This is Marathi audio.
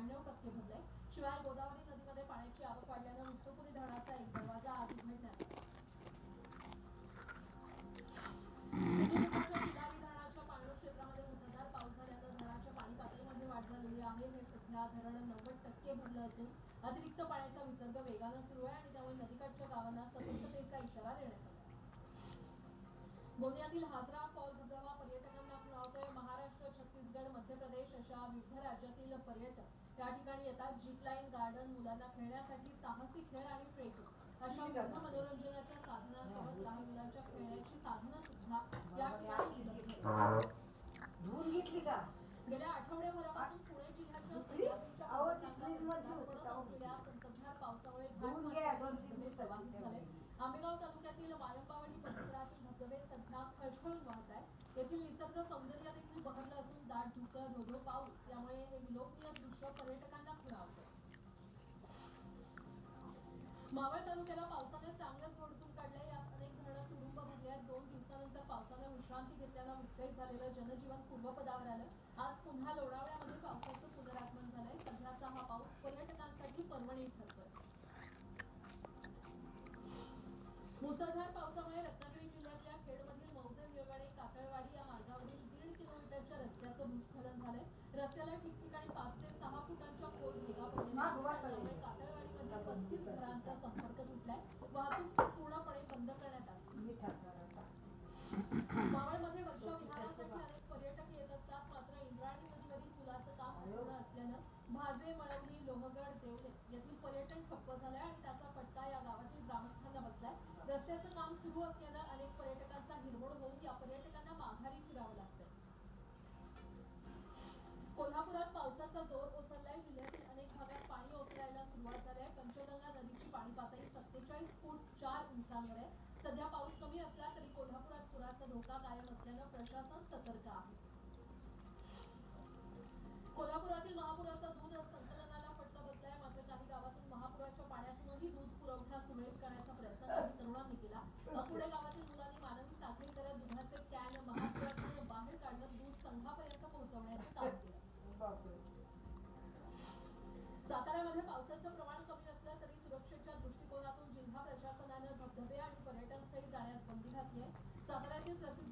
96% भरले। शिवाय गोदावरी नदीमध्ये पाण्याची आवक वाढल्यानं विष्णुपुरी धरणाचा एक दरवाजा आज उघडण्यात आला। सिंधुदुर्गाच्या तिलारी धरणाच्या पाणलोट क्षेत्रामध्ये मुसळधार पाऊस झाल्यानं धरणाच्या पाणी पातळीमध्ये वाढ झालेली आहे। हे सध्या धरण 90% भरलं असून अतिरिक्त पाण्याचा विसर्ग वेगानं सुरू आहे आणि त्यामुळे नदीकाठच्या गावांना सतर्कतेचा इशारा देण्यात आला। गोंदियातील हाजरा फॉल धबधबा पर्यटकांना खुणावतोय। महाराष्ट्र, छत्तीसगड, मध्य प्रदेश अशा विविध राज्यातील पर्यटक या ठिकाणी येतात। जीपलाईन, गार्डन, मुलांना खेळण्यासाठी साहसी खेळ आणि ट्रेकिंग अशा विविध मनोरंजनाच्या साधनांसोबत लहान मुलांच्या खेळण्याची साधनं सुद्धा या ठिकाणी उपलब्ध आहेत। गेल्या आठवड्याभरापासून पुणे जिल्ह्याच्या सह्याद्रीच्या पर्वतरांगांवर पडत असलेल्या संततधार पावसामुळे धबधबे प्रवाहित झाले। आंबेगाव तालुक्यातील वायंबावडी परिसरातील धबधबे सध्या खळखळून वाहत आहेत। येथील निसर्ग सौंदर्य देखील बहरलं असून दाट धुकं, धोधो पाऊस यामुळे हे विलोभनीय दृश्य पर्यटकांना खुणावतं। मावळ तालुक्याला पावसाने चांगलंच झोडपून काढलंय। यात अनेक धरणं तुडुंब भरली आहेत। 2 दिवसानंतर पावसानं विश्रांती घेतल्यानं विस्कळीत झालेलं जनजीवन पूर्वपदावर आलं। आज पुन्हा लोणावळ्यामध्ये पावसाचं पुनरागमन झालंय। सध्याचा हा पाऊस पर्यटकांसाठी पर्वणी ठरतोय। मुसळधार पावसामुळे रत्नागिरी जिल्ह्यातल्या खेडमधील मौजे निळवणे कातळवाडी या मार्गावरील 1.5 किलोमीटरच्या रस्त्याचं भूस्खलन झालंय। रस्त्याला ठिकठिकाणी 5 ते 6 फुटांच्या खोल भेगा पडलेल्या आहेत। त्यामुळे कातळवाडीमध्ये 35 घरांचा संपर्क तुटलाय। वाहतूक पूर्णपणे बंद करण्यात आली। मावळमध्ये वर्षविहारासाठी अनेक पर्यटक येत असतात। मात्र इंद्रायणी नदीवरील पुलाचं काम पूर्ण असल्यानं भाजे, मळवली, लोहगड, देवले येथील पर्यटन ठप्प झालंय आणि त्याचा फटका या गावातील ग्रामस्थांना बसलाय। रस्त्याचं काम सुरू असल्यानं अनेक पर्यटकांचा हिरमोड होऊन या पर्यटकांना माघारी फिरावं लागतंय। कोल्हापुरात पावसाचा जोर ओसरलाय। जिल्ह्यातील अनेक भागात पाणी ओसरायला सुरुवात झाली आहे। पंचगंगा नदीची पाणी पातळी 47 फूट 4 इंचांवर आहे। सध्या पाऊस कमी असला तरी कोल्हापुरात पुराचा धोका कायम असल्यानं प्रशासन सतर्क आहे। कोल्हापुरातील महापुराचा दूध संकलनाला फटका बसलाय। मात्र काही गावातून महापुराच्या पाण्यातूनही दूध पुरवठा सुरळीत करण्याचा प्रयत्न काही तरुणांनी केला। अपुडे गावातील मुलांनी मानवी साखळी करत दुधाचे कॅन महापुरातून बाहेर काढत दूध संघापर्यंत पोहोचवण्याचे काम केलं। साताऱ्यामध्ये पावसाचं प्रमाण कमी असलं तरी सुरक्षेच्या दृष्टिकोनातून जिल्हा प्रशासनानं धबधबे आणि पर्यटन स्थळी जाण्यास बंदी घातली आहे। साताऱ्यातील प्रसिद्ध